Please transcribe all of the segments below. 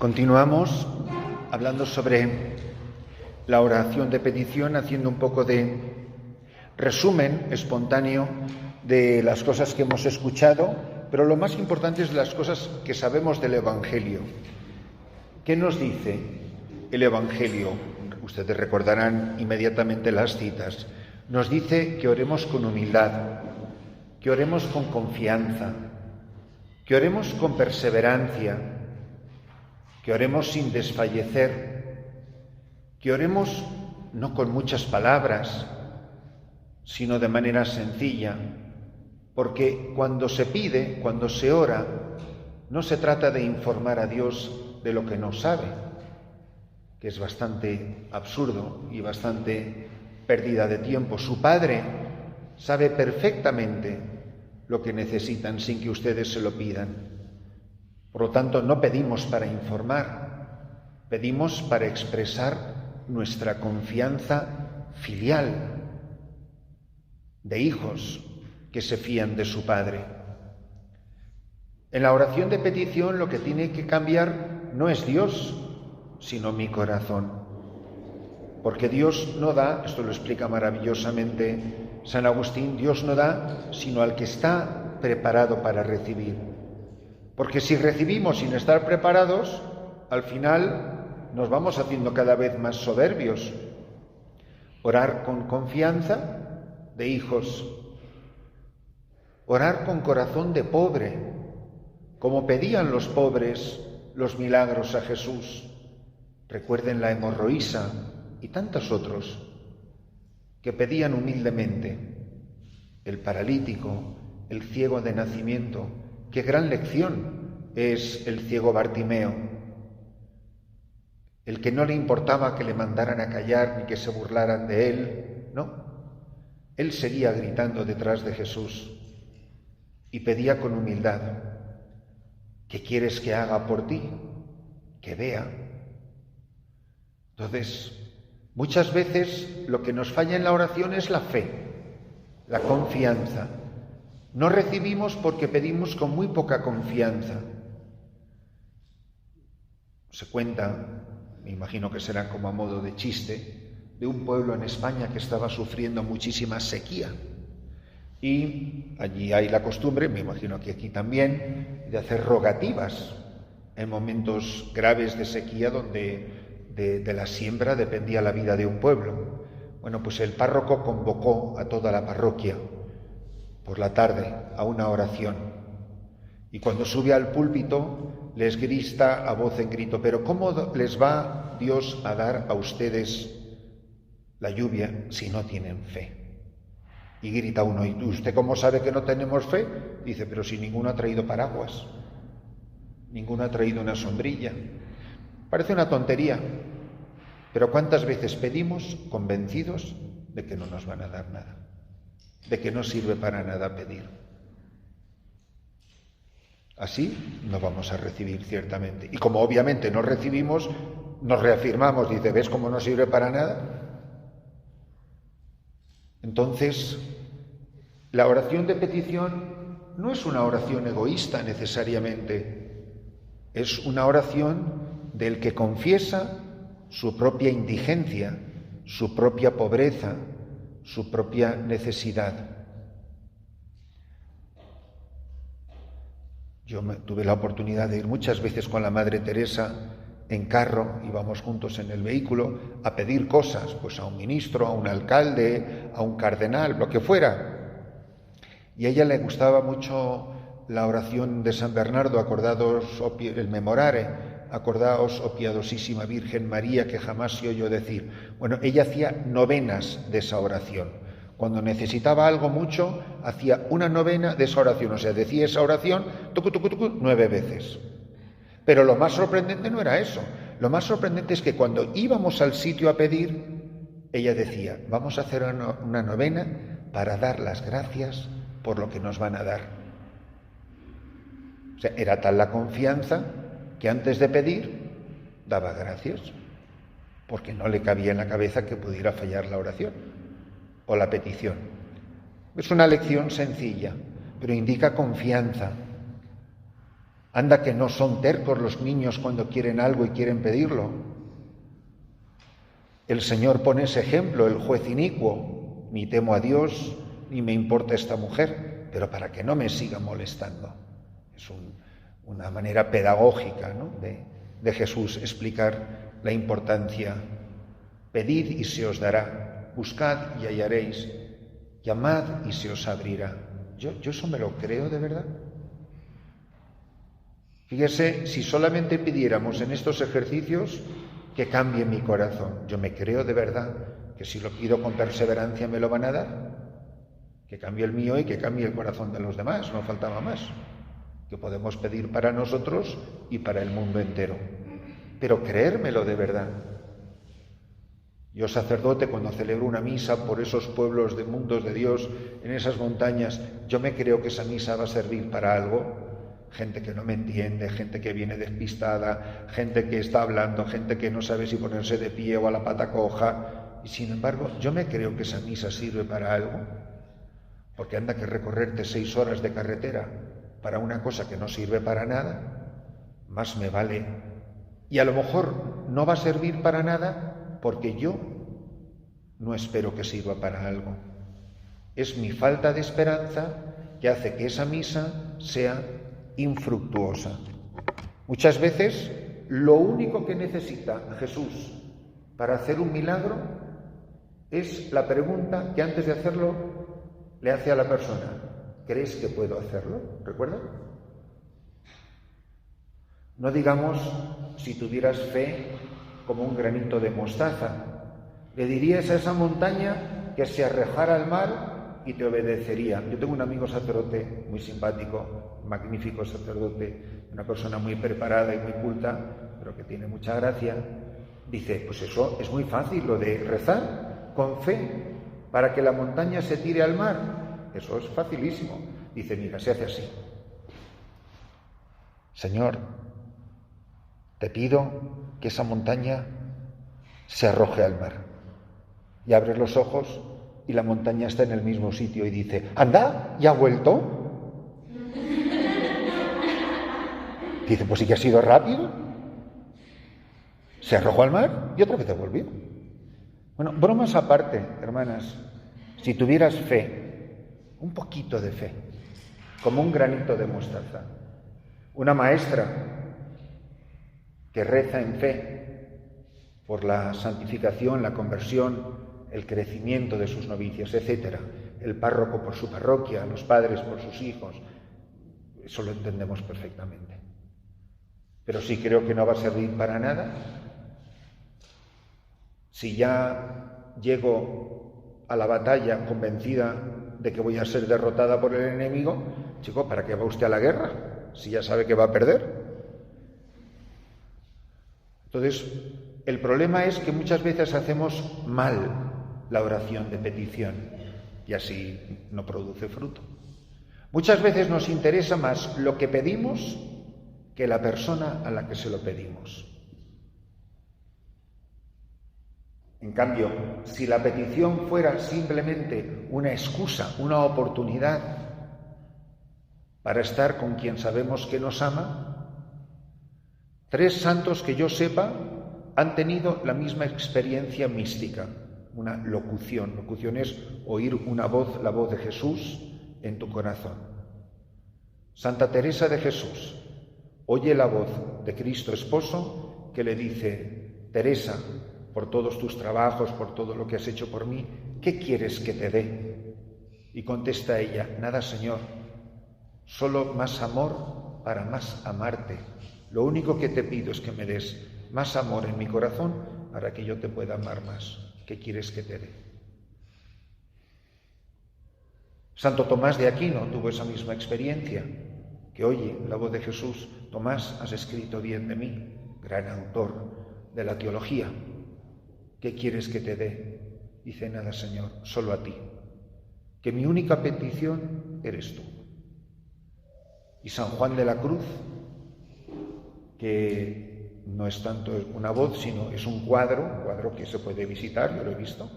Continuamos hablando sobre la oración de petición, haciendo un poco de resumen espontáneo de las cosas que hemos escuchado, pero lo más importante es las cosas que sabemos del Evangelio. ¿Qué nos dice el Evangelio? Ustedes recordarán inmediatamente las citas. Nos dice que oremos con humildad, que oremos con confianza, que oremos con perseverancia, que oremos sin desfallecer, que oremos no con muchas palabras, sino de manera sencilla, porque cuando se pide, cuando se ora, no se trata de informar a Dios de lo que no sabe, que es bastante absurdo y bastante pérdida de tiempo. Su Padre sabe perfectamente lo que necesitan sin que ustedes se lo pidan. Por lo tanto, no pedimos para informar, pedimos para expresar nuestra confianza filial de hijos que se fían de su Padre. En la oración de petición lo que tiene que cambiar no es Dios, sino mi corazón. Porque Dios no da, esto lo explica maravillosamente San Agustín, Dios no da sino al que está preparado para recibir. Porque si recibimos sin estar preparados, al final nos vamos haciendo cada vez más soberbios. Orar con confianza de hijos. Orar con corazón de pobre, como pedían los pobres los milagros a Jesús. Recuerden la hemorroísa y tantos otros que pedían humildemente. El paralítico, el ciego de nacimiento. Qué gran lección es el ciego Bartimeo, el que no le importaba que le mandaran a callar ni que se burlaran de él, no. Él seguía gritando detrás de Jesús y pedía con humildad: ¿qué quieres que haga por ti? Que vea. Entonces, muchas veces lo que nos falla en la oración es la fe, la confianza. No recibimos porque pedimos con muy poca confianza. Se cuenta, me imagino que será como a modo de chiste, de un pueblo en España que estaba sufriendo muchísima sequía. Y allí hay la costumbre, me imagino que aquí también, de hacer rogativas en momentos graves de sequía donde de la siembra dependía la vida de un pueblo. Bueno, pues el párroco convocó a toda la parroquia por la tarde a una oración. Y cuando sube al púlpito les grita a voz en grito: ¿pero cómo les va Dios a dar a ustedes la lluvia si no tienen fe? Y grita uno: ¿y usted cómo sabe que no tenemos fe? Dice: pero si ninguno ha traído paraguas, ninguno ha traído una sombrilla. Parece una tontería, pero ¿cuántas veces pedimos convencidos de que no nos van a dar nada? De que no sirve para nada pedir. Así no vamos a recibir ciertamente. Y como obviamente no recibimos, nos reafirmamos. Dice: ¿ves cómo no sirve para nada? Entonces, la oración de petición no es una oración egoísta necesariamente. Es una oración del que confiesa su propia indigencia, su propia pobreza, su propia necesidad. Yo tuve la oportunidad de ir muchas veces con la Madre Teresa en carro, íbamos juntos en el vehículo a pedir cosas, pues a un ministro, a un alcalde, a un cardenal, lo que fuera. Y a ella le gustaba mucho la oración de San Bernardo: acordaos, el memorare, acordaos, oh piadosísima Virgen María, que jamás se oyó decir. Bueno, ella hacía novenas de esa oración. Cuando necesitaba algo mucho, hacía una novena de esa oración. O sea, decía esa oración 9 veces. Pero lo más sorprendente no era eso. Lo más sorprendente es que cuando íbamos al sitio a pedir, ella decía: vamos a hacer una novena para dar las gracias por lo que nos van a dar. O sea, era tal la confianza que antes de pedir daba gracias, porque no le cabía en la cabeza que pudiera fallar la oración o la petición. Es una lección sencilla, pero indica confianza. Anda que no son tercos los niños cuando quieren algo y quieren pedirlo. El Señor pone ese ejemplo, el juez inicuo. Ni temo a Dios, ni me importa esta mujer, pero para que no me siga molestando. Es una manera pedagógica, ¿no?, de Jesús explicar la importancia. Pedid y se os dará, buscad y hallaréis, llamad y se os abrirá. Yo eso me lo creo de verdad. Fíjese, si solamente pidiéramos en estos ejercicios que cambie mi corazón, yo me creo de verdad que si lo pido con perseverancia me lo van a dar, que cambie el mío y que cambie el corazón de los demás, no faltaba más, que podemos pedir para nosotros y para el mundo entero, pero creérmelo de verdad. Yo, sacerdote, cuando celebro una misa por esos pueblos de mundos de Dios, en esas montañas, yo me creo que esa misa va a servir para algo. Gente que no me entiende, gente que viene despistada, gente que está hablando, gente que no sabe si ponerse de pie o a la pata coja. Y sin embargo, yo me creo que esa misa sirve para algo. Porque anda que recorrerte 6 horas de carretera para una cosa que no sirve para nada, más me vale. Y a lo mejor no va a servir para nada porque yo no espero que sirva para algo. Es mi falta de esperanza que hace que esa misa sea infructuosa. Muchas veces lo único que necesita Jesús para hacer un milagro es la pregunta que antes de hacerlo le hace a la persona: ¿crees que puedo hacerlo? ¿Recuerda? No digamos, si tuvieras fe como un granito de mostaza, le dirías a esa montaña que se arrojara al mar y te obedecería. Yo tengo un amigo sacerdote muy simpático, magnífico sacerdote, una persona muy preparada y muy culta, pero que tiene mucha gracia. Dice, pues eso es muy fácil, lo de rezar con fe para que la montaña se tire al mar. Eso es facilísimo. Dice, mira, se hace así. Señor, te pido que esa montaña se arroje al mar. Y abres los ojos y la montaña está en el mismo sitio y dice, anda, ¿ya ha vuelto? Dice, pues sí que ha sido rápido. Se arrojó al mar y otra vez devolvió. Bueno, bromas aparte, hermanas, si tuvieras fe, un poquito de fe, como un granito de mostaza, una maestra que reza en fe por la santificación, la conversión, el crecimiento de sus novicias, etc. El párroco por su parroquia, los padres por sus hijos, eso lo entendemos perfectamente. Pero sí creo que no va a servir para nada si ya llego a la batalla convencida de que voy a ser derrotada por el enemigo. Chico, ¿para qué va usted a la guerra si ya sabe que va a perder? Entonces, el problema es que muchas veces hacemos mal la oración de petición y así no produce fruto. Muchas veces nos interesa más lo que pedimos que la persona a la que se lo pedimos. En cambio, si la petición fuera simplemente una excusa, una oportunidad para estar con quien sabemos que nos ama, 3 santos que yo sepa han tenido la misma experiencia mística, una locución. Locución es oír una voz, la voz de Jesús en tu corazón. Santa Teresa de Jesús oye la voz de Cristo Esposo que le dice, Teresa, por todos tus trabajos, por todo lo que has hecho por mí, ¿qué quieres que te dé? Y contesta ella, nada, Señor, solo más amor para más amarte. Lo único que te pido es que me des más amor en mi corazón para que yo te pueda amar más. ¿Qué quieres que te dé? Santo Tomás de Aquino tuvo esa misma experiencia, que oye la voz de Jesús, Tomás, has escrito bien de mí, gran autor de la teología. ¿Qué quieres que te dé? Dice, nada, Señor, solo a ti, que mi única petición eres tú. Y San Juan de la Cruz, que no es tanto una voz, sino es un cuadro que se puede visitar, yo lo he visto.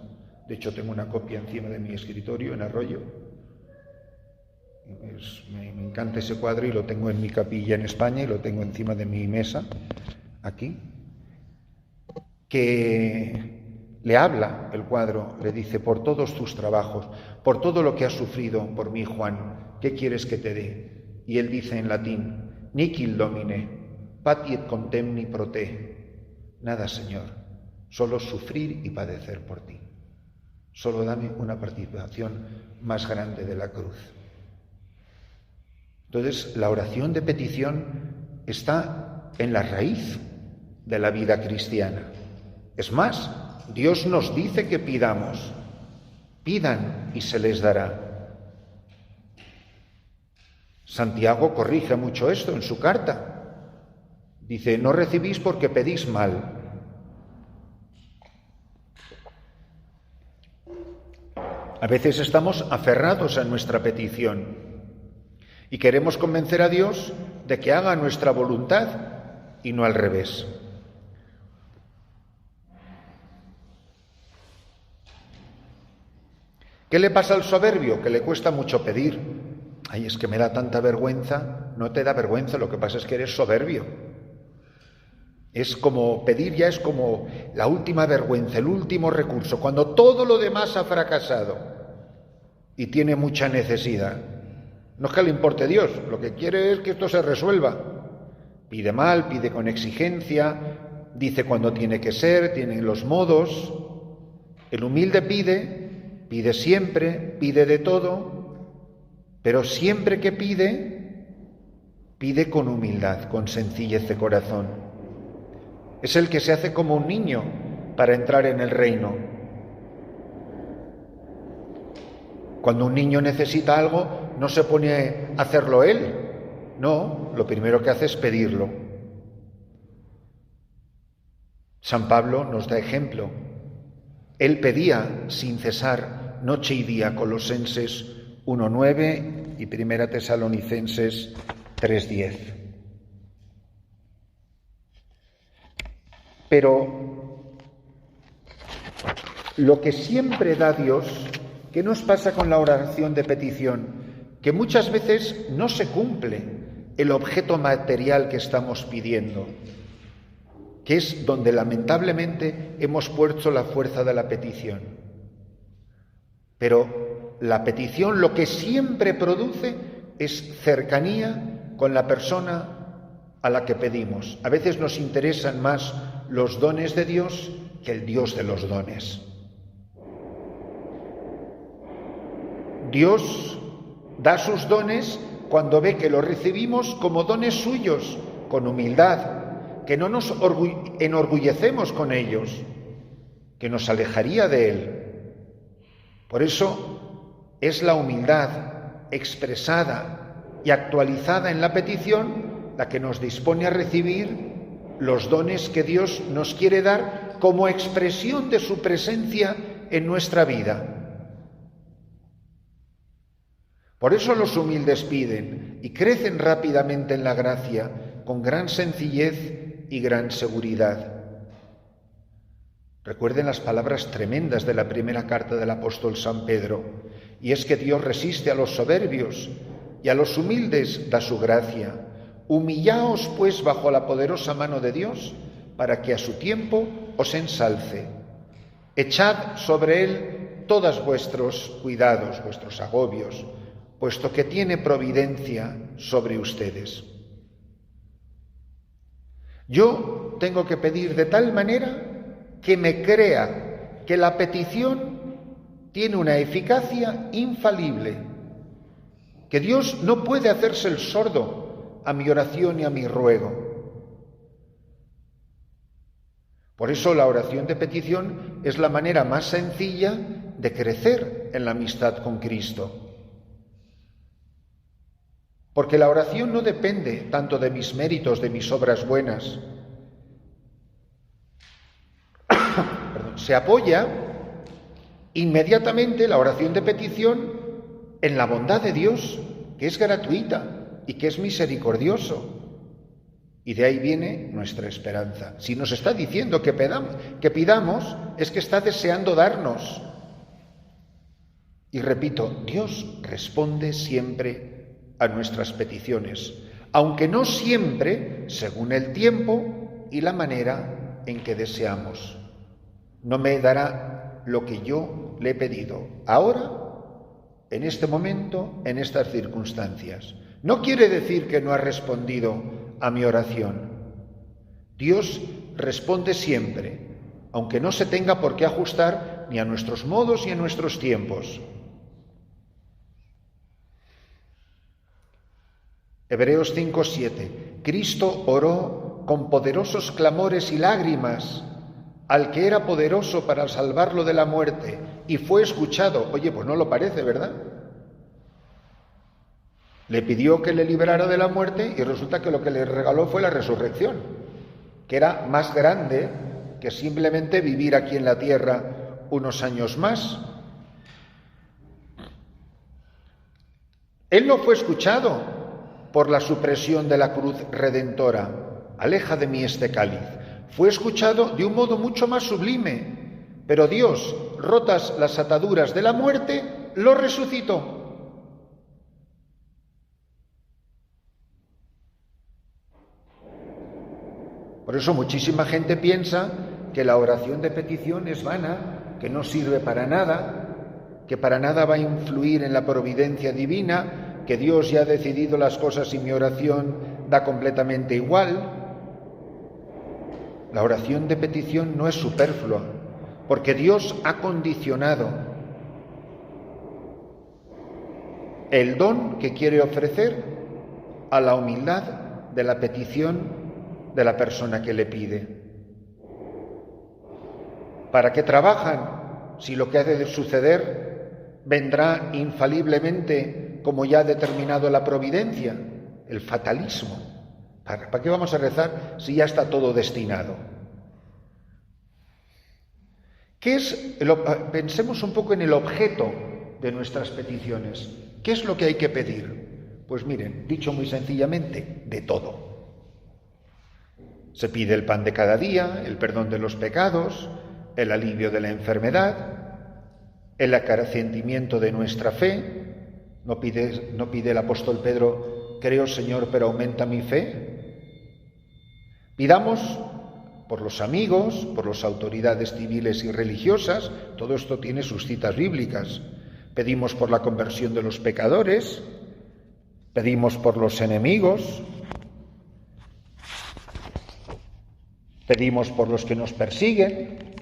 De hecho, tengo una copia encima de mi escritorio en Arroyo. Me encanta ese cuadro y lo tengo en mi capilla en España y lo tengo encima de mi mesa, aquí, que le habla el cuadro, le dice: por todos tus trabajos, por todo lo que has sufrido por mí, Juan, ¿qué quieres que te dé? Y él dice en latín: Nihil domine, patiet contemni pro te. Nada, Señor, solo sufrir y padecer por ti. Solo dame una participación más grande de la cruz. Entonces, la oración de petición está en la raíz de la vida cristiana. Es más, Dios nos dice que pidamos. Pidan y se les dará. Santiago corrige mucho esto en su carta. Dice: no recibís porque pedís mal. A veces estamos aferrados a nuestra petición y queremos convencer a Dios de que haga nuestra voluntad y no al revés. ¿Qué le pasa al soberbio? Que le cuesta mucho pedir. Ay, es que me da tanta vergüenza. No te da vergüenza, lo que pasa es que eres soberbio. Es como pedir, ya es como la última vergüenza, el último recurso, cuando todo lo demás ha fracasado y tiene mucha necesidad. No es que le importe Dios, lo que quiere es que esto se resuelva. Pide mal, pide con exigencia, dice cuando tiene que ser, tiene los modos. El humilde pide siempre, pide de todo, pero siempre que pide con humildad, con sencillez de corazón. Es el que se hace como un niño para entrar en el reino. Cuando un niño necesita algo, no se pone a hacerlo él. No, lo primero que hace es pedirlo. San Pablo nos da ejemplo. Él pedía sin cesar noche y día, Colosenses 1:9 y 1 Tesalonicenses 3:10. Pero lo que siempre da Dios, ¿qué nos pasa con la oración de petición? Que muchas veces no se cumple el objeto material que estamos pidiendo, que es donde lamentablemente hemos puesto la fuerza de la petición. Pero la petición lo que siempre produce es cercanía con la persona a la que pedimos. A veces nos interesan más los dones de Dios que el Dios de los dones. Dios da sus dones cuando ve que los recibimos como dones suyos, con humildad, que no nos enorgullecemos con ellos, que nos alejaría de Él. Por eso es la humildad expresada y actualizada en la petición la que nos dispone a recibir los dones que Dios nos quiere dar como expresión de su presencia en nuestra vida. Por eso los humildes piden y crecen rápidamente en la gracia, con gran sencillez y gran seguridad. Recuerden las palabras tremendas de la primera carta del apóstol San Pedro, y es que Dios resiste a los soberbios y a los humildes da su gracia. Humillaos, pues, bajo la poderosa mano de Dios, para que a su tiempo os ensalce. Echad sobre él todos vuestros cuidados, vuestros agobios, puesto que tiene providencia sobre ustedes. Yo tengo que pedir de tal manera que me crea que la petición tiene una eficacia infalible, que Dios no puede hacerse el sordo a mi oración y a mi ruego. Por eso la oración de petición es la manera más sencilla de crecer en la amistad con Cristo. Porque la oración no depende tanto de mis méritos, de mis obras buenas. Se apoya inmediatamente la oración de petición en la bondad de Dios, que es gratuita y que es misericordioso. Y de ahí viene nuestra esperanza. Si nos está diciendo que pidamos, es que está deseando darnos. Y repito, Dios responde siempre a nuestras peticiones, aunque no siempre según el tiempo y la manera en que deseamos. No me dará lo que yo le he pedido ahora, en este momento, en estas circunstancias. No quiere decir que no ha respondido a mi oración. Dios responde siempre, aunque no se tenga por qué ajustar ni a nuestros modos ni a nuestros tiempos. Hebreos 5:7. Cristo oró con poderosos clamores y lágrimas al que era poderoso para salvarlo de la muerte y fue escuchado. Oye, pues no lo parece, ¿verdad? Le pidió que le librara de la muerte y resulta que lo que le regaló fue la resurrección, que era más grande que simplemente vivir aquí en la tierra unos años más. Él no fue escuchado por la supresión de la cruz redentora. Aleja de mí este cáliz. Fue escuchado de un modo mucho más sublime, pero Dios, rotas las ataduras de la muerte, lo resucitó. Por eso muchísima gente piensa que la oración de petición es vana, que no sirve para nada, que para nada va a influir en la providencia divina, que Dios ya ha decidido las cosas y mi oración da completamente igual. La oración de petición no es superflua, porque Dios ha condicionado el don que quiere ofrecer a la humildad de la petición de la persona que le pide. ¿Para qué trabajan si lo que ha de suceder vendrá infaliblemente como ya ha determinado la providencia? El fatalismo. ¿Para qué vamos a rezar si ya está todo destinado? Pensemos un poco en el objeto de nuestras peticiones. ¿Qué es lo que hay que pedir? Pues miren, dicho muy sencillamente, de todo. Se pide el pan de cada día, el perdón de los pecados, el alivio de la enfermedad, el acrecentamiento de nuestra fe. No pide el apóstol Pedro, creo Señor, pero aumenta mi fe. Pidamos por los amigos, por las autoridades civiles y religiosas, todo esto tiene sus citas bíblicas. Pedimos por la conversión de los pecadores, pedimos por los enemigos, pedimos por los que nos persiguen,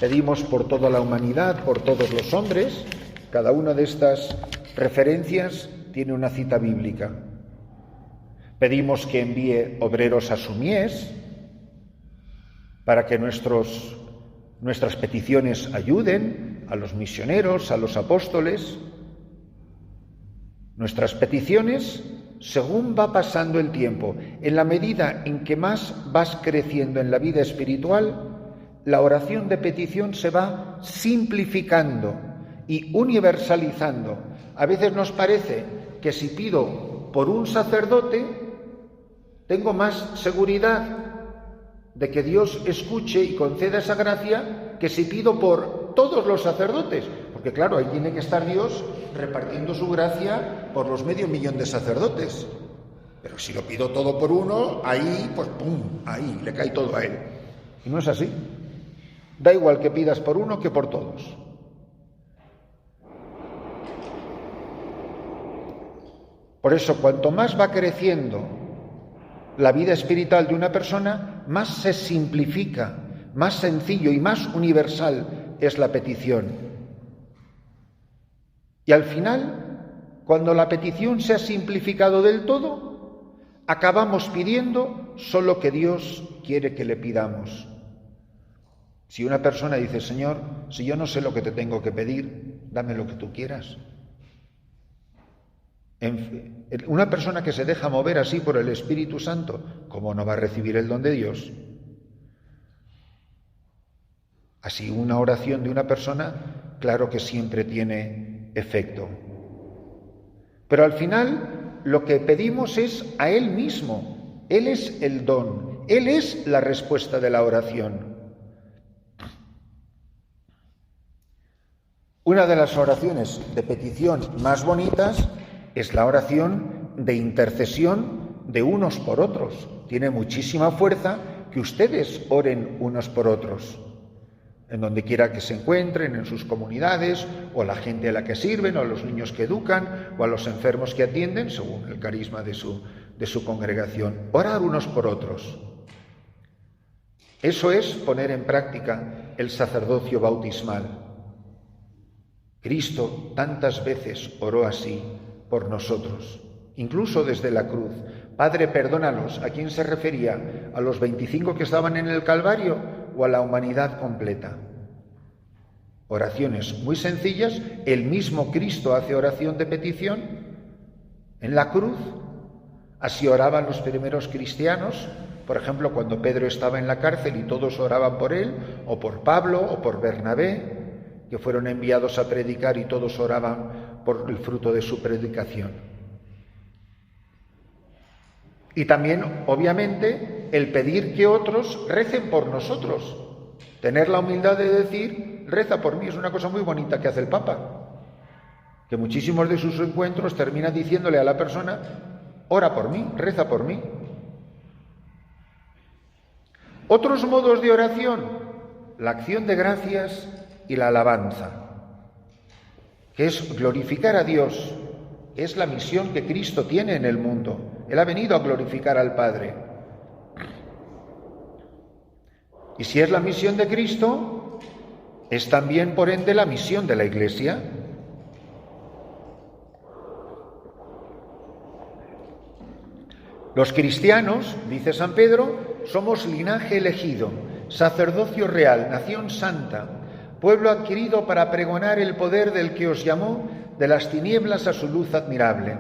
pedimos por toda la humanidad, por todos los hombres. Cada una de estas referencias tiene una cita bíblica. Pedimos que envíe obreros a su mies para que nuestras peticiones ayuden a los misioneros, a los apóstoles. Nuestras peticiones, según va pasando el tiempo, en la medida en que más vas creciendo en la vida espiritual, la oración de petición se va simplificando y universalizando. A veces nos parece que si pido por un sacerdote, tengo más seguridad de que Dios escuche y conceda esa gracia que si pido por todos los sacerdotes. Porque claro, ahí tiene que estar Dios repartiendo su gracia por los 500.000 de sacerdotes. Pero si lo pido todo por uno, ahí, pues ¡pum!, ahí le cae todo a él. Y no es así. Da igual que pidas por uno que por todos. Por eso, cuanto más va creciendo la vida espiritual de una persona, más se simplifica, más sencillo y más universal es la petición. Y al final, cuando la petición se ha simplificado del todo, acabamos pidiendo solo que Dios quiere que le pidamos. Si una persona dice, Señor, si yo no sé lo que te tengo que pedir, dame lo que tú quieras. Una persona que se deja mover así por el Espíritu Santo, ¿cómo no va a recibir el don de Dios? Así, una oración de una persona, claro que siempre tiene efecto. Pero al final, lo que pedimos es a Él mismo. Él es el don. Él es la respuesta de la oración. Una de las oraciones de petición más bonitas es la oración de intercesión de unos por otros. Tiene muchísima fuerza que ustedes oren unos por otros, en donde quiera que se encuentren, en sus comunidades, o a la gente a la que sirven, o a los niños que educan, o a los enfermos que atienden, según el carisma de su congregación. Orar unos por otros. Eso es poner en práctica el sacerdocio bautismal. Cristo tantas veces oró así por nosotros, incluso desde la cruz. Padre, perdónalos. ¿A quién se refería? ¿A los 25 que estaban en el Calvario o a la humanidad completa? Oraciones muy sencillas. El mismo Cristo hace oración de petición en la cruz. Así oraban los primeros cristianos. Por ejemplo, cuando Pedro estaba en la cárcel y todos oraban por él, o por Pablo, o por Bernabé, que fueron enviados a predicar y todos oraban por el fruto de su predicación. Y también, obviamente, el pedir que otros recen por nosotros. Tener la humildad de decir, reza por mí, es una cosa muy bonita que hace el Papa. Que muchísimos de sus encuentros termina diciéndole a la persona, ora por mí, reza por mí. Otros modos de oración, la acción de gracias y la alabanza, que es glorificar a Dios. Es la misión que Cristo tiene en el mundo. Él ha venido a glorificar al Padre. Y si es la misión de Cristo, es también, por ende, la misión de la Iglesia. Los cristianos, dice San Pedro, somos linaje elegido, sacerdocio real, nación santa, pueblo adquirido para pregonar el poder del que os llamó de las tinieblas a su luz admirable.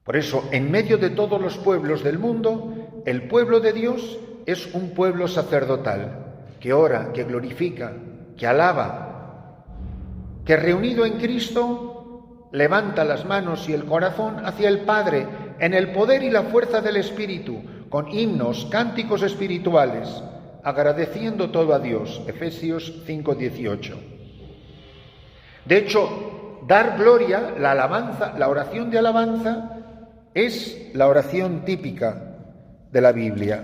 Por eso, en medio de todos los pueblos del mundo, el pueblo de Dios es un pueblo sacerdotal, que ora, que glorifica, que alaba, que reunido en Cristo levanta las manos y el corazón hacia el Padre en el poder y la fuerza del Espíritu, con himnos, cánticos espirituales, agradeciendo todo a Dios. Efesios 5:18. De hecho, dar gloria, la alabanza, la oración de alabanza, es la oración típica de la Biblia.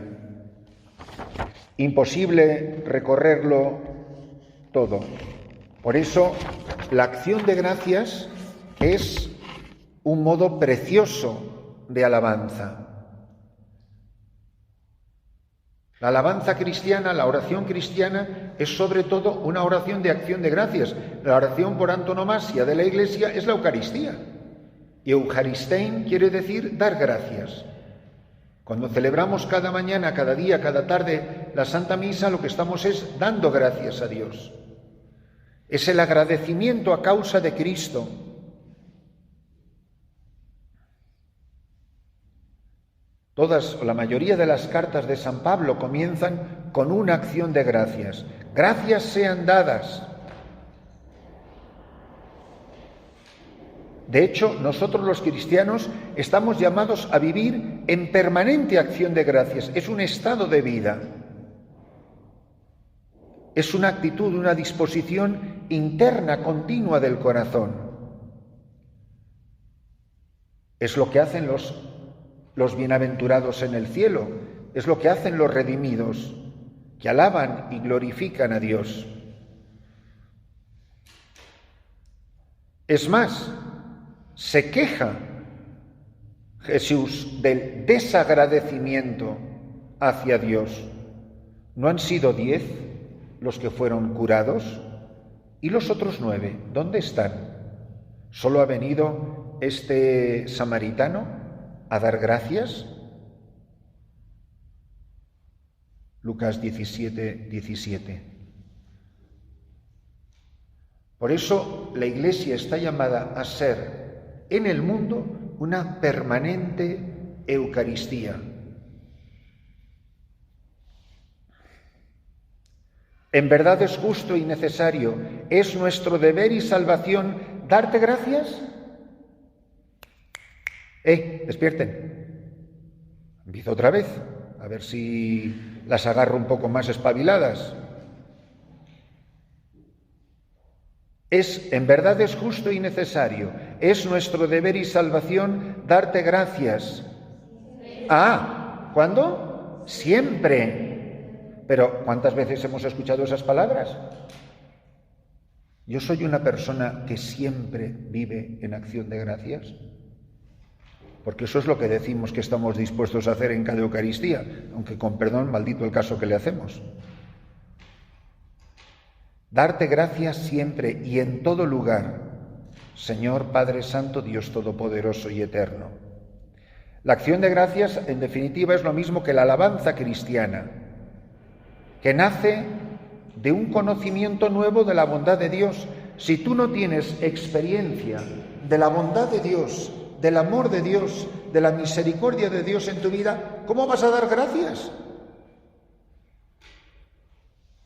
Imposible recorrerlo todo. Por eso, la acción de gracias es un modo precioso de alabanza. La alabanza cristiana, la oración cristiana, es sobre todo una oración de acción de gracias. La oración por antonomasia de la Iglesia es la Eucaristía. Y Eucharistein quiere decir dar gracias. Cuando celebramos cada mañana, cada día, cada tarde la Santa Misa, lo que estamos es dando gracias a Dios. Es el agradecimiento a causa de Cristo. Todas o la mayoría de las cartas de San Pablo comienzan con una acción de gracias. Gracias sean dadas. De hecho, nosotros los cristianos estamos llamados a vivir en permanente acción de gracias. Es un estado de vida. Es una actitud, una disposición interna, continua del corazón. Es lo que hacen los bienaventurados en el cielo, es lo que hacen los redimidos, que alaban y glorifican a Dios. Es más, se queja Jesús del desagradecimiento hacia Dios. ¿No han sido 10 los que fueron curados? ¿Y los otros 9? ¿Dónde están? ¿Solo ha venido este samaritano a dar gracias? Lucas 17:17. Por eso la Iglesia está llamada a ser en el mundo una permanente Eucaristía. En verdad es justo y necesario, es nuestro deber y salvación darte gracias. Despierten. Empiezo otra vez, a ver si las agarro un poco más espabiladas. En verdad es justo y necesario, Es nuestro deber y salvación darte gracias. ¿Cuándo? Siempre. Pero ¿cuántas veces hemos escuchado esas palabras? Yo soy una persona que siempre vive en acción de gracias, porque eso es lo que decimos que estamos dispuestos a hacer en cada Eucaristía, aunque con perdón, maldito el caso que le hacemos. Darte gracias siempre y en todo lugar, Señor Padre Santo, Dios Todopoderoso y Eterno. La acción de gracias, en definitiva, es lo mismo que la alabanza cristiana, que nace de un conocimiento nuevo de la bondad de Dios. Si tú no tienes experiencia de la bondad de Dios, del amor de Dios, de la misericordia de Dios en tu vida, ¿cómo vas a dar gracias?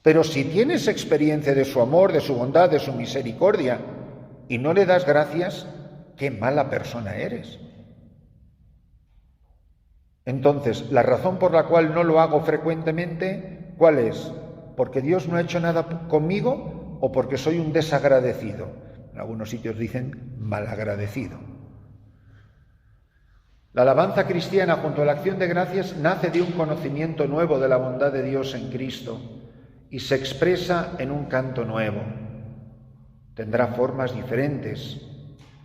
Pero si tienes experiencia de su amor, de su bondad, de su misericordia, y no le das gracias, qué mala persona eres. Entonces, la razón por la cual no lo hago frecuentemente, ¿cuál es? ¿Porque Dios no ha hecho nada conmigo o porque soy un desagradecido? En algunos sitios dicen malagradecido. La alabanza cristiana junto a la acción de gracias nace de un conocimiento nuevo de la bondad de Dios en Cristo y se expresa en un canto nuevo. Tendrá formas diferentes.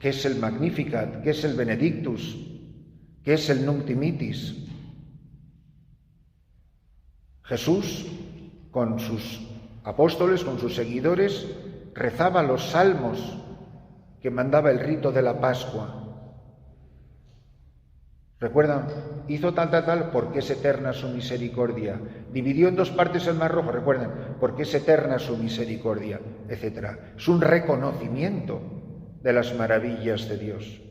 ¿Qué es el Magnificat? ¿Qué es el Benedictus? ¿Qué es el Nunc Dimittis? Jesús, con sus apóstoles, con sus seguidores, rezaba los salmos que mandaba el rito de la Pascua. ¿Recuerdan? Hizo tal, porque es eterna su misericordia. Dividió en dos partes el Mar Rojo, recuerden, porque es eterna su misericordia, etc. Es un reconocimiento de las maravillas de Dios.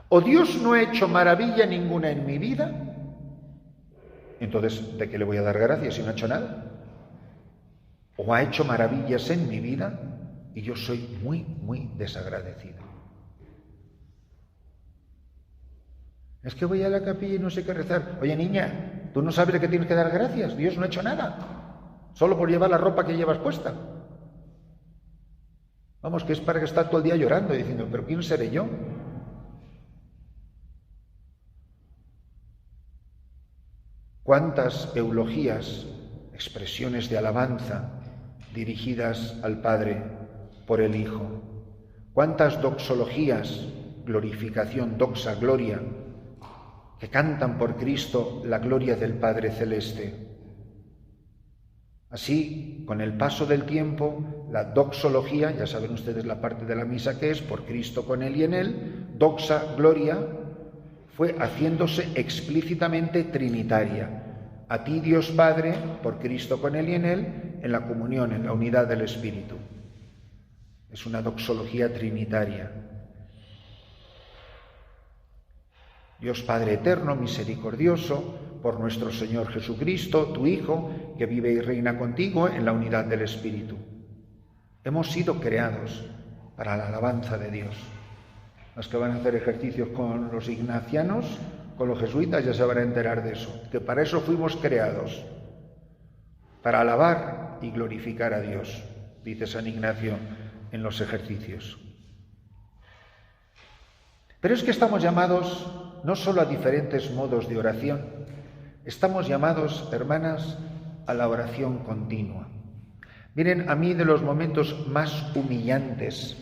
¿O Dios no ha hecho maravilla ninguna en mi vida? Entonces, ¿de qué le voy a dar gracias si no ha hecho nada? ¿O ha hecho maravillas en mi vida y yo soy muy, muy desagradecido? Es que voy a la capilla y no sé qué rezar. Oye, niña, ¿tú no sabes de qué tienes que dar gracias? Dios no ha hecho nada, solo por llevar la ropa que llevas puesta. Vamos, que es para que estar todo el día llorando y diciendo, ¿pero quién seré yo? ¿Cuántas eulogías, expresiones de alabanza dirigidas al Padre por el Hijo? ¿Cuántas doxologías, glorificación, doxa, gloria, que cantan por Cristo la gloria del Padre Celeste? Así, con el paso del tiempo, la doxología, ya saben ustedes la parte de la misa que es, por Cristo, con Él y en Él, doxa, gloria, fue haciéndose explícitamente trinitaria. A ti, Dios Padre, por Cristo, con Él y en Él, en la comunión, en la unidad del Espíritu. Es una doxología trinitaria. Dios Padre eterno, misericordioso, por nuestro Señor Jesucristo, tu Hijo, que vive y reina contigo en la unidad del Espíritu. Hemos sido creados para la alabanza de Dios. Los que van a hacer ejercicios con los ignacianos, con los jesuitas, ya se van a enterar de eso, que para eso fuimos creados, para alabar y glorificar a Dios, dice San Ignacio en los ejercicios. Pero es que estamos llamados no solo a diferentes modos de oración, estamos llamados, hermanas, a la oración continua. Miren, a mí de los momentos más humillantes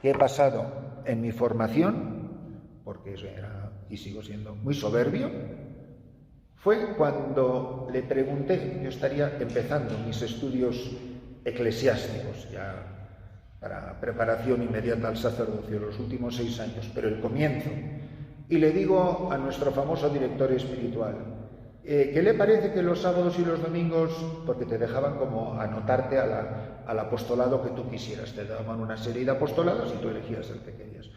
que he pasado en mi formación, porque eso era y sigo siendo muy soberbio, fue cuando le pregunté, yo estaría empezando mis estudios eclesiásticos, ya para preparación inmediata al sacerdocio, los últimos 6 años, pero el comienzo, y le digo a nuestro famoso director espiritual, ¿qué le parece que los sábados y los domingos, porque te dejaban como anotarte al apostolado que tú quisieras, te daban una serie de apostolados y tú elegías el que querías?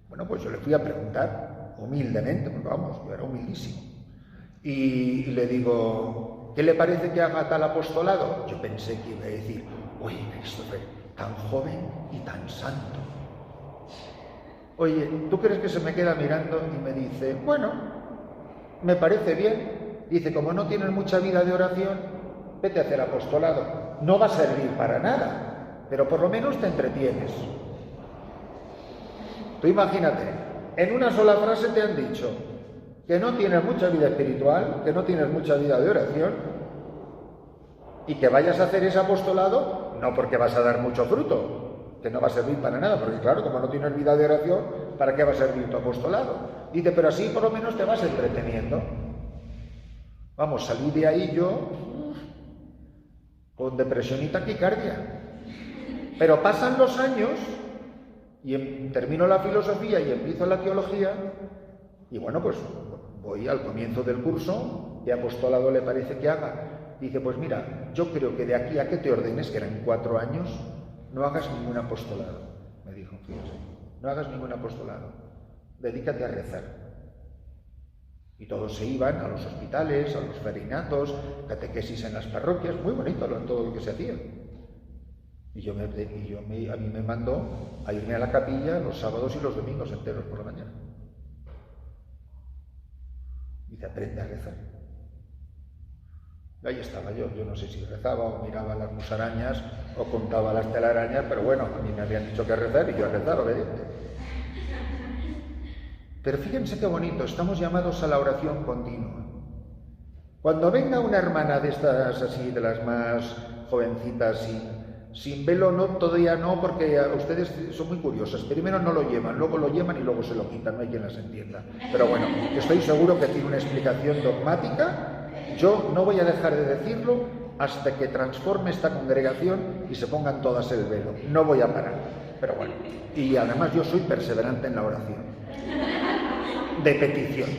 Bueno, pues yo le fui a preguntar humildemente, porque vamos, yo era humildísimo, y le digo, ¿qué le parece que haga tal apostolado? Yo pensé que iba a decir, oye, Christopher, tan joven y tan santo. Oye, ¿tú crees que se me queda mirando y me dice, bueno, me parece bien? Dice, como no tienes mucha vida de oración, vete a hacer apostolado. No va a servir para nada, pero por lo menos te entretienes. Tú imagínate, en una sola frase te han dicho que no tienes mucha vida espiritual, que no tienes mucha vida de oración y que vayas a hacer ese apostolado, no porque vas a dar mucho fruto, que no va a servir para nada, porque claro, como no tienes vida de oración, ¿para qué va a servir tu apostolado? Dice, pero así por lo menos te vas entreteniendo. Vamos, salí de ahí yo con depresión y taquicardia. Pero pasan los años y termino la filosofía y empiezo la teología y bueno, pues voy al comienzo del curso, ¿qué apostolado le parece que haga? Dice, pues mira, yo creo que de aquí a que te ordenes, que eran 4 años, no hagas ningún apostolado, me dijo, fíjese, no hagas ningún apostolado, dedícate a rezar. Y todos se iban a los hospitales, a los ferinatos, catequesis en las parroquias, muy bonito todo lo que se hacía. Y a mí me mandó a irme a la capilla los sábados y los domingos enteros por la mañana. Y te aprende a rezar. Y ahí estaba yo no sé si rezaba o miraba las musarañas o contaba las telarañas, pero bueno, a mí me habían dicho que rezar y yo a rezar, obediente. Pero fíjense qué bonito, estamos llamados a la oración continua. Cuando venga una hermana de estas así, de las más jovencitas, sin velo, no, todavía no, porque ustedes son muy curiosas. Primero no lo llevan, luego lo llevan y luego se lo quitan, no hay quien las entienda. Pero bueno, estoy seguro que tiene una explicación dogmática. Yo no voy a dejar de decirlo hasta que transforme esta congregación y se pongan todas el velo. No voy a parar, pero bueno. Y además yo soy perseverante en la oración, de petición.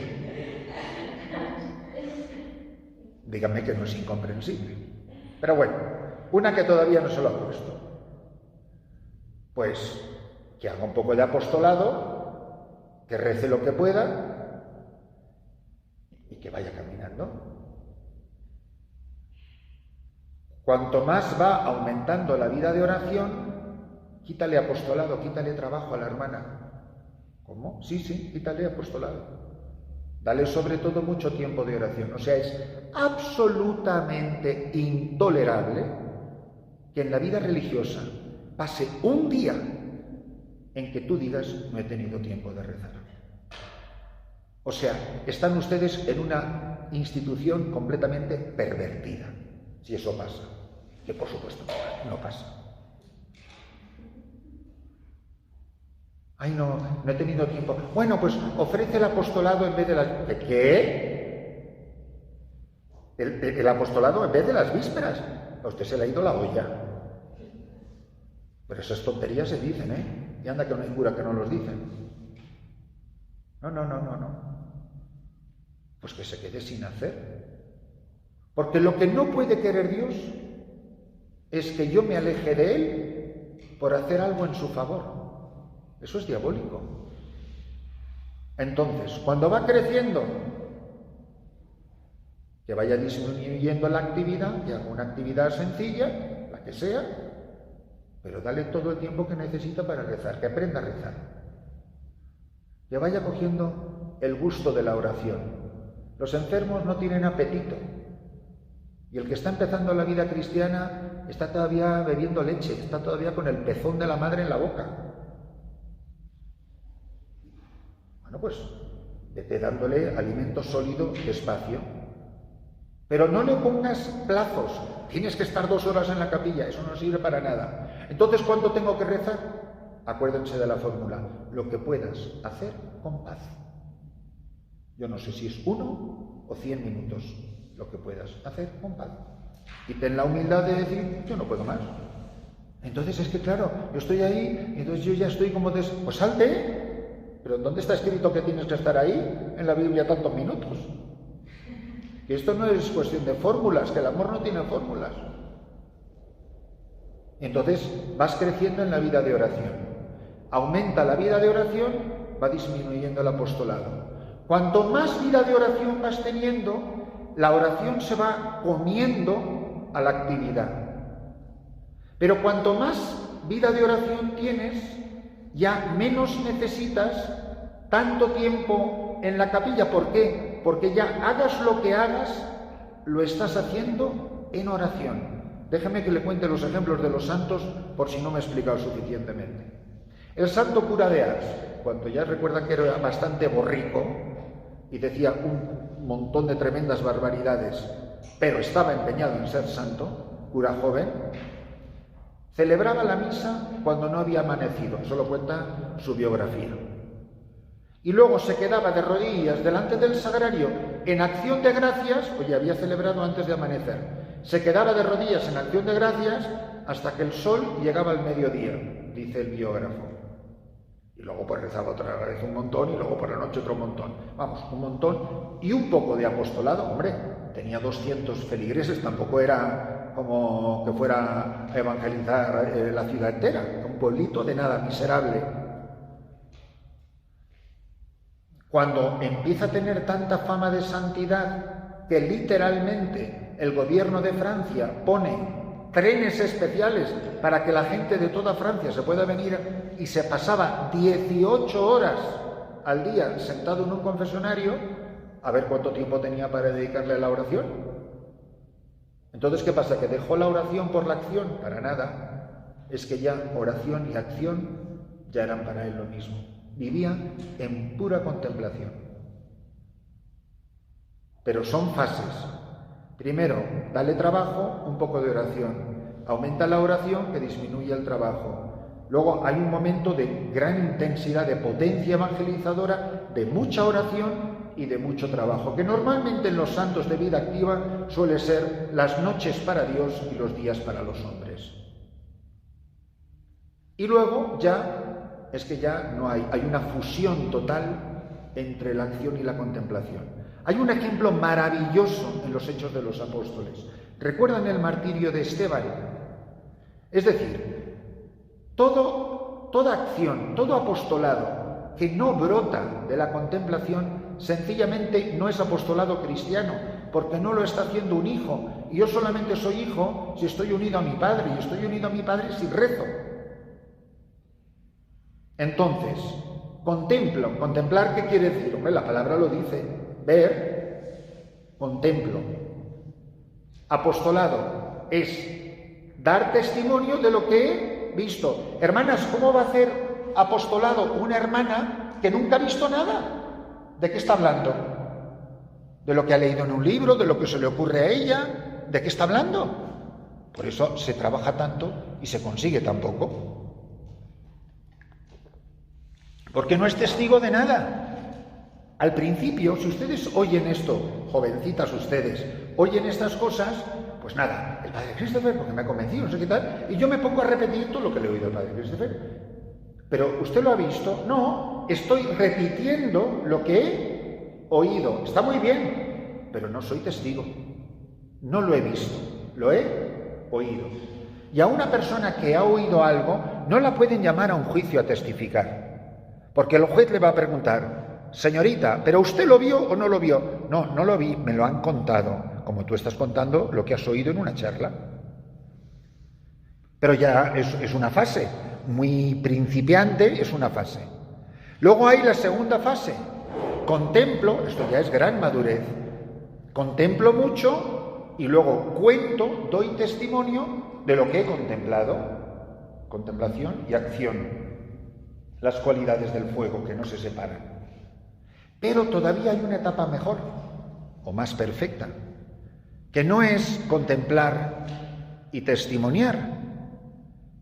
Díganme que no es incomprensible. Pero bueno, una que todavía no se lo ha puesto. Pues que haga un poco de apostolado, que rece lo que pueda y que vaya caminando. Cuanto más va aumentando la vida de oración, quítale apostolado, quítale trabajo a la hermana. ¿Cómo? Sí, quítale apostolado. Dale sobre todo mucho tiempo de oración. O sea, es absolutamente intolerable que en la vida religiosa pase un día en que tú digas no he tenido tiempo de rezar. O sea, están ustedes en una institución completamente pervertida, si eso pasa, que por supuesto no pasa. Ay, no he tenido tiempo. Bueno, pues ofrece el apostolado en vez de las... ¿Qué? El apostolado en vez de las vísperas. A usted se le ha ido la olla. Pero esas tonterías se dicen, ¿eh? Y anda que no hay cura que no los dicen. No. Pues que se quede sin hacer. Porque lo que no puede querer Dios es que yo me aleje de Él por hacer algo en su favor. Eso es diabólico. Entonces, cuando va creciendo, que vaya disminuyendo la actividad, que haga una actividad sencilla, la que sea, pero dale todo el tiempo que necesita para rezar, que aprenda a rezar. Que vaya cogiendo el gusto de la oración. Los enfermos no tienen apetito. Y el que está empezando la vida cristiana está todavía bebiendo leche, está todavía con el pezón de la madre en la boca. Bueno, pues vete dándole alimento sólido despacio. Pero no le pongas plazos. Tienes que estar 2 horas en la capilla, eso no sirve para nada. Entonces, ¿cuánto tengo que rezar? Acuérdense de la fórmula. Lo que puedas hacer con paz. Yo no sé si es 1 o 100 minutos. Lo que puedas hacer con paz. Y ten la humildad de decir, yo no puedo más. Entonces es que claro, yo estoy ahí, y entonces yo ya estoy como pues salte. Pero ¿dónde está escrito que tienes que estar ahí en la Biblia tantos minutos? Que esto no es cuestión de fórmulas, que el amor no tiene fórmulas. Entonces vas creciendo en la vida de oración. Aumenta la vida de oración, va disminuyendo el apostolado. Cuanto más vida de oración vas teniendo, la oración se va comiendo a la actividad. Pero cuanto más vida de oración tienes, ya menos necesitas tanto tiempo en la capilla. ¿Por qué? Porque ya hagas lo que hagas, lo estás haciendo en oración. Déjeme que le cuente los ejemplos de los santos por si no me he explicado suficientemente. El santo cura de Ars cuando ya recuerdan que era bastante borrico y decía un montón de tremendas barbaridades, pero estaba empeñado en ser santo, cura joven, celebraba la misa cuando no había amanecido, eso lo cuenta su biografía. Y luego se quedaba de rodillas delante del sagrario en acción de gracias, oye, había celebrado antes de amanecer, se quedaba de rodillas en acción de gracias hasta que el sol llegaba al mediodía, dice el biógrafo. Y luego pues rezaba otra vez un montón y luego por la noche otro montón. Vamos, un montón y un poco de apostolado, hombre, tenía 200 feligreses, tampoco era como que fuera a evangelizar la ciudad entera, un pueblito de nada, miserable. Cuando empieza a tener tanta fama de santidad que literalmente el gobierno de Francia pone trenes especiales para que la gente de toda Francia se pueda venir y se pasaba 18 horas al día sentado en un confesionario, a ver cuánto tiempo tenía para dedicarle a la oración. Entonces, ¿qué pasa? ¿Que dejó la oración por la acción? Para nada. Es que ya oración y acción ya eran para él lo mismo. Vivía en pura contemplación. Pero son fases. Primero, dale trabajo, un poco de oración. Aumenta la oración, que disminuye el trabajo. Luego hay un momento de gran intensidad, de potencia evangelizadora, de mucha oración y de mucho trabajo, que normalmente en los santos de vida activa suele ser las noches para Dios y los días para los hombres. Y luego ya, es que ya no hay una fusión total entre la acción y la contemplación. Hay un ejemplo maravilloso en los Hechos de los Apóstoles. ¿Recuerdan el martirio de Esteban? Es decir, toda acción, todo apostolado que no brota de la contemplación, sencillamente no es apostolado cristiano, porque no lo está haciendo un hijo. Y yo solamente soy hijo si estoy unido a mi padre, y estoy unido a mi padre si rezo. Entonces, contemplo. ¿Contemplar qué quiere decir? Hombre, la palabra lo dice. Ver, contemplo. Apostolado es dar testimonio de lo que he visto. Hermanas, ¿cómo va a hacer apostolado una hermana que nunca ha visto nada? ¿De qué está hablando? ¿De lo que ha leído en un libro? ¿De lo que se le ocurre a ella? ¿De qué está hablando? Por eso se trabaja tanto y se consigue tan poco. Porque no es testigo de nada. Al principio, si ustedes oyen esto, jovencitas ustedes, oyen estas cosas, pues nada, el padre Christopher, porque me ha convencido, no sé qué tal, y yo me pongo a repetir todo lo que le he oído al padre Christopher. Pero, ¿usted lo ha visto? No, estoy repitiendo lo que he oído. Está muy bien, pero no soy testigo. No lo he visto, lo he oído. Y a una persona que ha oído algo, no la pueden llamar a un juicio a testificar, porque el juez le va a preguntar: señorita, ¿pero usted lo vio o no lo vio? No, no lo vi, me lo han contado, como tú estás contando lo que has oído en una charla. Pero ya es una fase, muy principiante, es una fase. Luego hay la segunda fase, contemplo, esto ya es gran madurez, contemplo mucho y luego cuento, doy testimonio de lo que he contemplado, contemplación y acción, las cualidades del fuego que no se separan. Pero todavía hay una etapa mejor, o más perfecta, que no es contemplar y testimoniar,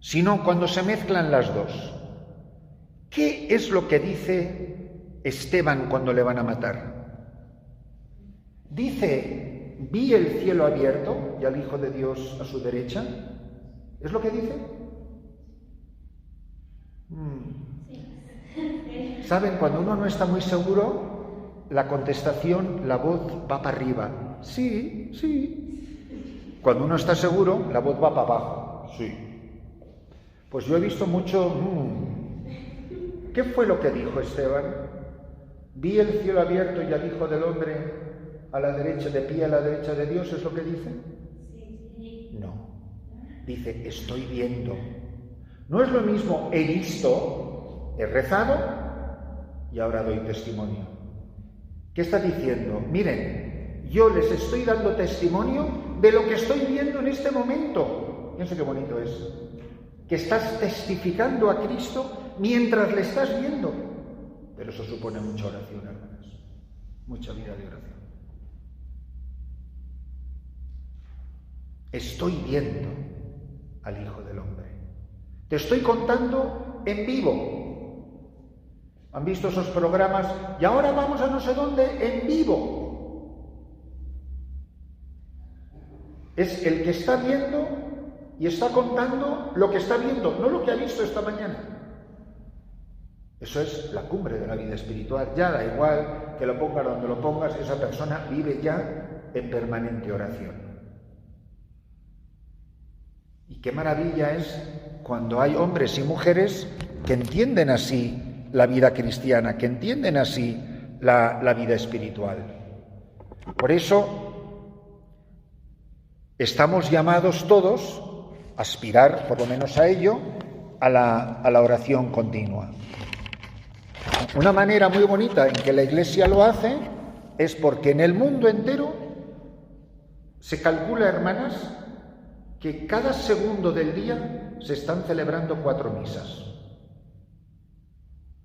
sino cuando se mezclan las dos. ¿Qué es lo que dice Esteban cuando le van a matar? Dice: vi el cielo abierto y al Hijo de Dios a su derecha. ¿Es lo que dice? ¿Saben? Cuando uno no está muy seguro, la contestación, la voz va para arriba. Sí, sí. Cuando uno está seguro, la voz va para abajo. Sí. Pues yo he visto mucho... ¿Qué fue lo que dijo Esteban? Vi el cielo abierto y al Hijo del Hombre a la derecha, de pie a la derecha de Dios, ¿es lo que dice? No. Dice, estoy viendo. No es lo mismo he visto, he rezado y ahora doy testimonio. ¿Qué está diciendo? Miren, yo les estoy dando testimonio de lo que estoy viendo en este momento. Fíjense qué bonito es. Que estás testificando a Cristo mientras le estás viendo. pero eso supone mucha oración, hermanas, mucha vida de oración. Estoy viendo al Hijo del Hombre. Te estoy contando en vivo. ¿Han visto esos programas? Y ahora vamos a no sé dónde en vivo. Es el que está viendo y está contando lo que está viendo, no lo que ha visto esta mañana. Eso es la cumbre de la vida espiritual. Ya da igual que lo pongas donde lo pongas, esa persona vive ya en permanente oración. Y qué maravilla es cuando hay hombres y mujeres que entienden así la vida cristiana, que entienden así la vida espiritual. Por eso estamos llamados todos a aspirar, por lo menos a ello, a la oración continua. Una manera muy bonita en que la Iglesia lo hace es porque en el mundo entero se calcula, hermanas, que cada segundo del día se están celebrando 4 misas.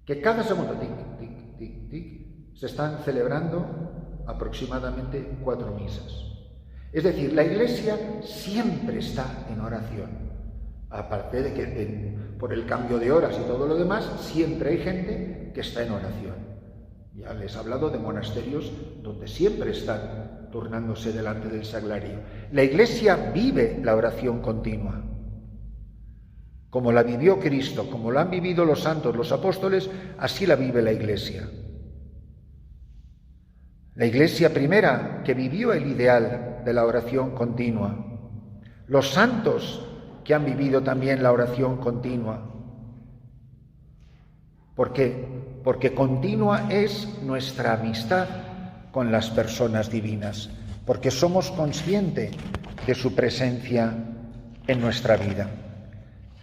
Que cada segundo, tic, tic, tic, tic, se están celebrando aproximadamente 4 misas. Es decir, la Iglesia siempre está en oración. Aparte de que por el cambio de horas y todo lo demás, siempre hay gente que está en oración. Ya les he hablado de monasterios donde siempre están turnándose delante del sagrario. La Iglesia vive la oración continua. Como la vivió Cristo, como la han vivido los santos, los apóstoles, así la vive la Iglesia. La Iglesia primera que vivió el ideal de la oración continua. Los santos que han vivido también la oración continua. ¿Por qué? Porque continua es nuestra amistad con las personas divinas, porque somos conscientes de su presencia en nuestra vida.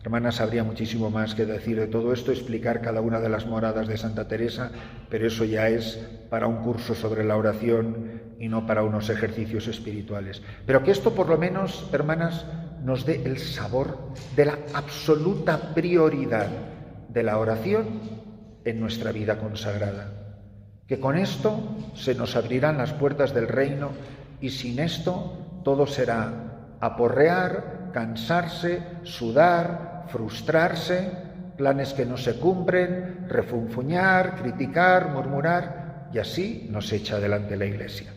Hermanas, habría muchísimo más que decir de todo esto, explicar cada una de las moradas de Santa Teresa, pero eso ya es para un curso sobre la oración y no para unos ejercicios espirituales. Pero que esto por lo menos, hermanas, nos dé el sabor de la absoluta prioridad de la oración en nuestra vida consagrada. Que con esto se nos abrirán las puertas del reino y sin esto todo será aporrear, cansarse, sudar, frustrarse, planes que no se cumplen, refunfuñar, criticar, murmurar, y así nos echa adelante la Iglesia.